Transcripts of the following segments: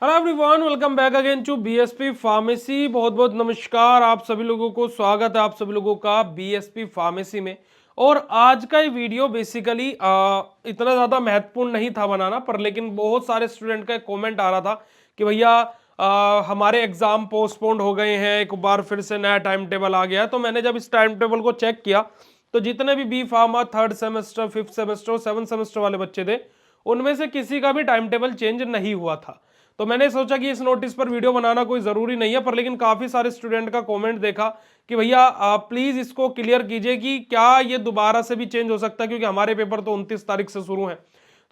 Hello everyone, welcome back again to BSP pharmacy. बहुत बहुत नमस्कार, आप सभी लोगों को स्वागत है आप सभी लोगों का बीएसपी फार्मेसी में। और आज का ये वीडियो बेसिकली इतना ज़्यादा महत्वपूर्ण नहीं था बनाना, पर लेकिन बहुत सारे स्टूडेंट का कमेंट आ रहा था कि भैया हमारे एग्जाम पोस्टपोन्ड हो गए हैं, एक बार फिर से नया टाइम टेबल आ गया है। तो मैंने जब इस टाइम टेबल को चेक किया तो जितने भी B pharma third semester, fifth semester, seventh semester वाले बच्चे थे, उनमें से किसी का भी टाइम टेबल चेंज नहीं हुआ था। तो मैंने सोचा कि इस नोटिस पर वीडियो बनाना कोई जरूरी नहीं है, पर लेकिन काफी सारे स्टूडेंट का कमेंट देखा कि भैया प्लीज इसको क्लियर कीजिए कि क्या ये दोबारा से भी चेंज हो सकता है, क्योंकि हमारे पेपर तो 29 तारीख से शुरू है।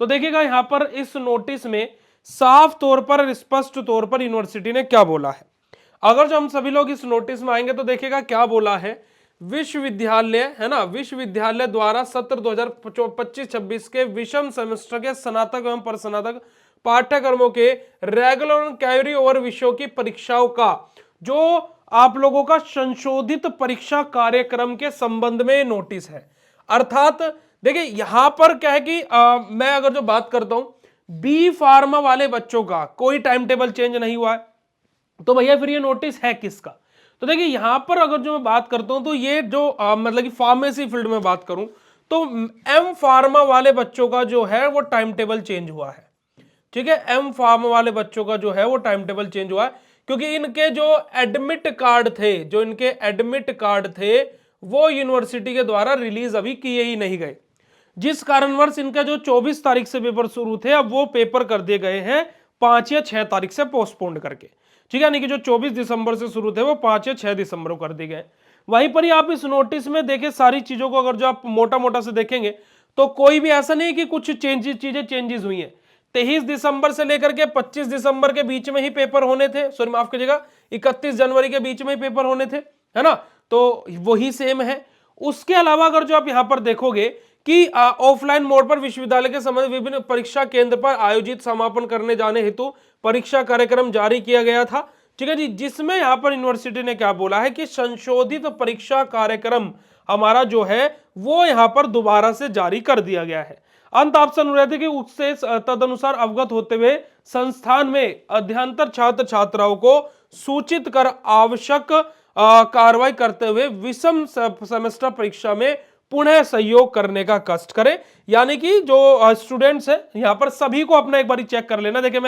तो देखिएगा यहाँ पर इस नोटिस में साफ तौर पर, स्पष्ट तौर पर यूनिवर्सिटी ने क्या बोला है। अगर जो हम सभी लोग इस नोटिस में आएंगे तो देखिएगा क्या बोला है। विश्वविद्यालय है ना, विश्वविद्यालय द्वारा सत्र 2025-26 के विषम सेमेस्टर के स्नातक एवं परस्नातक पाठ्यक्रमों के रेगुलर और कैरी ओवर विषयों की परीक्षाओं का जो आप लोगों का संशोधित परीक्षा कार्यक्रम के संबंध में नोटिस है। अर्थात देखिए यहां पर क्या है कि मैं अगर जो बात करता हूं, बी फार्मा वाले बच्चों का कोई टाइम टेबल चेंज नहीं हुआ है, तो भैया फिर ये नोटिस है किसका। तो देखिए यहां पर अगर जो मैं बात करता हूं तो ये जो मतलब कि फार्मेसी फील्ड में बात करूं तो एम फार्मा वाले बच्चों का जो है वो टाइम टेबल चेंज हुआ है। ठीक है, एम फार्म वाले बच्चों का जो है वो टाइम टेबल चेंज हुआ है, क्योंकि इनके जो एडमिट कार्ड थे, जो इनके एडमिट कार्ड थे वो यूनिवर्सिटी के द्वारा रिलीज अभी किए ही नहीं गए, जिस कारणवश इनका जो 24 तारीख से पेपर शुरू थे अब वो पेपर कर दिए गए हैं 5 या 6 तारीख से पोस्टपोन्ड करके। ठीक है, यानी कि जो 24 दिसंबर से शुरू थे वो 5 या 6 दिसंबर को कर दिए गए। वहीं पर ही आप इस नोटिस में देखें सारी चीजों को, अगर जो आप मोटा मोटा से देखेंगे तो कोई भी ऐसा नहीं कि कुछ चेंजेस हुई हैं। 23 दिसंबर से लेकर के 25 दिसंबर के बीच में ही पेपर होने थे, सॉरी माफ कीजिएगा 31 जनवरी के बीच में ही पेपर होने थे, है ना, तो वही सेम है। उसके अलावा अगर जो आप यहां पर देखोगे कि ऑफलाइन मोड पर विश्वविद्यालय के संबंधित विभिन्न परीक्षा केंद्र पर आयोजित समापन करने जाने हेतु परीक्षा कार्यक्रम जारी किया गया था। ठीक है जी, जिसमें यहां पर यूनिवर्सिटी ने क्या बोला है कि संशोधित परीक्षा कार्यक्रम हमारा जो है वो यहां पर दोबारा से जारी कर दिया गया है। अंत आपसे अनुरोध है कि उससे तदनुसार अवगत होते हुए संस्थान में अध्ययनरत छात्र छात्राओं को सूचित कर आवश्यक कार्रवाई करते हुए विषम सेमेस्टर परीक्षा में पुनः सहयोग करने का कष्ट करें। यानी कि जो स्टूडेंट्स हैं यहां पर सभी को अपना एक बार चेक कर लेना। देखिए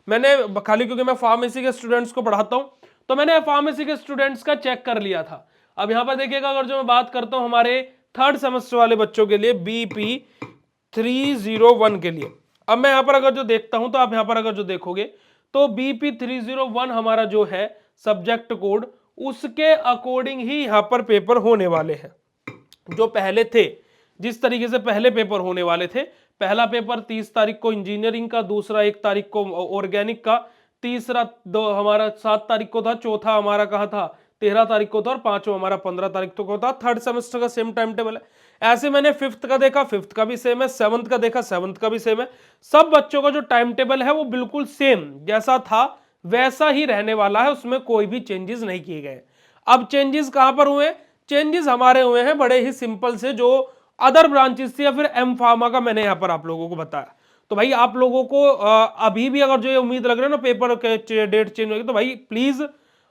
मैंने खाली क्योंकि मैं फार्मेसी के स्टूडेंट्स को पढ़ाता हूं तो मैंने फार्मेसी के स्टूडेंट्स का चेक कर लिया था। अब यहां पर देखिएगा अगर जो मैं बात करता हूं हमारे थर्ड सेमेस्टर वाले बच्चों के लिए बीपी 301 के लिए, अब मैं यहां पर अगर जो देखता हूं तो आप यहां पर अगर जो देखोगे तो बीपी 301 हमारा जो है सब्जेक्ट कोड, उसके अकॉर्डिंग ही यहां पर पेपर होने वाले हैं। जो पहले थे, जिस तरीके से पहले पेपर होने वाले थे, पहला पेपर 30 तारीख को इंजीनियरिंग का, दूसरा 1 तारीख को ऑर्गेनिक का, तीसरा दो हमारा 7 तारीख को था, चौथा हमारा कहा था 13 तारीख को था, और पांचवा हमारा 15 तारीख को था। थर्ड सेमेस्टर का सेम टाइम टेबल है। ऐसे मैंने फिफ्थ का देखा, फिफ्थ का भी सेम है, सेवंथ का देखा, सेवंथ का भी सेम है। सब बच्चों का जो टाइम टेबल है वो बिल्कुल सेम जैसा था वैसा ही रहने वाला है, उसमें कोई भी चेंजेस नहीं किए गए। अब चेंजेस कहां पर हुए? चेंजेस हमारे हुए हैं बड़े ही सिंपल से, जो अदर ब्रांचेस थी या फिर एम फार्मा का मैंने यहां पर आप लोगों को बताया। तो भाई आप लोगों को अभी भी अगर जो ये उम्मीद लग रहा है ना पेपर के डेट चेंज होगी, तो भाई प्लीज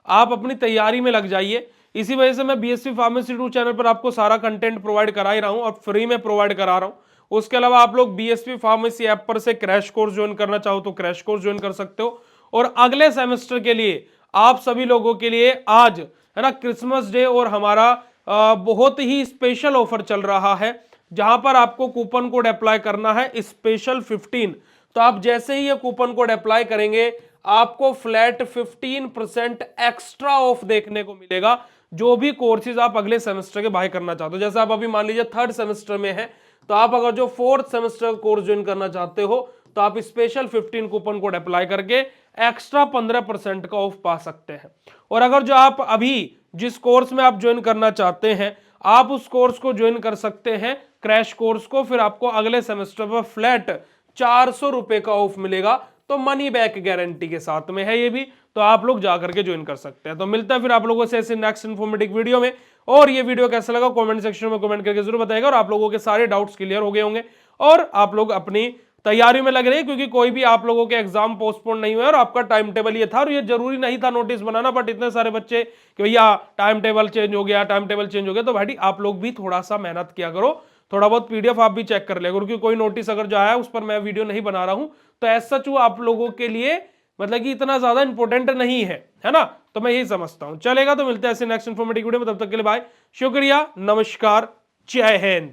आप अपनी तैयारी में लग जाइए। इसी वजह से मैं बीएससी फार्मेसी 2 चैनल पर आपको सारा कंटेंट प्रोवाइड करा ही रहा हूं और फ्री में प्रोवाइड करा रहा हूं। उसके अलावा आप लोग बीएससी फार्मेसी ऐप पर से क्रैश कोर्स ज्वाइन करना चाहो तो क्रैश कोर्स ज्वाइन कर सकते हो। और अगले सेमेस्टर के लिए आप सभी लोगों के लिए आज है ना क्रिसमस डे और हमारा बहुत ही स्पेशल ऑफर चल रहा है, जहां पर आपको कूपन कोड अप्लाई करना है स्पेशल 15। तो आप जैसे ही ये कूपन कोड अप्लाई करेंगे आपको फ्लैट 15% एक्स्ट्रा ऑफ देखने को मिलेगा, जो भी कोर्सेज आप अगले सेमेस्टर के बाय करना चाहते हो। जैसे आप अभी मान लीजिए थर्ड सेमेस्टर में है, तो आप अगर जो फोर्थ सेमेस्टर कोर्स ज्वाइन करना चाहते हो तो आप स्पेशल 15 कूपन कोड अप्लाई करके एक्स्ट्रा 15% का ऑफ पा सकते हैं। और अगर जो आप अभी जिस कोर्स में आप ज्वाइन करना चाहते हैं आप उस कोर्स को ज्वाइन कर सकते हैं, क्रैश कोर्स को, फिर आपको अगले सेमेस्टर पर फ्लैट 400 रुपए का ऑफ मिलेगा, तो मनी बैक गारंटी के साथ में है ये भी। तो आप लोग जाकर के ज्वाइन कर सकते हैं। तो मिलता है फिर आप लोगों से ऐसे नेक्स्ट इन्फॉर्मेटिव वीडियो में। और ये वीडियो कैसा लगा कमेंट सेक्शन में कमेंट करके जरूर बताएगा, और आप लोगों के सारे डाउट्स क्लियर हो गए होंगे और आप लोग अपनी तैयारी में लग रहे हैं, क्योंकि कोई भी आप लोगों के एग्जाम पोस्टपोन नहीं हुए और आपका टाइम टेबल ये था, और ये जरूरी नहीं था नोटिस बनाना, बट इतने सारे बच्चे कि भैया टाइम टेबल चेंज हो गया, टाइम टेबल चेंज हो गया। तो भाई आप लोग भी थोड़ा सा मेहनत किया करो, थोड़ा बहुत पीडीएफ आप भी चेक कर लिया करो, क्योंकि कोई नोटिस अगर जो आया है उस पर मैं वीडियो नहीं बना रहा हूं, तो एज सच वो आप लोगों के लिए मतलब कि इतना ज्यादा इंपॉर्टेंट नहीं है ना। तो मैं यही समझता हूं। चलेगा, तो मिलते हैं ऐसे नेक्स्ट इन्फॉर्मेटिव वीडियो में, तब तक के लिए बाय, शुक्रिया, नमस्कार, जय हिंद।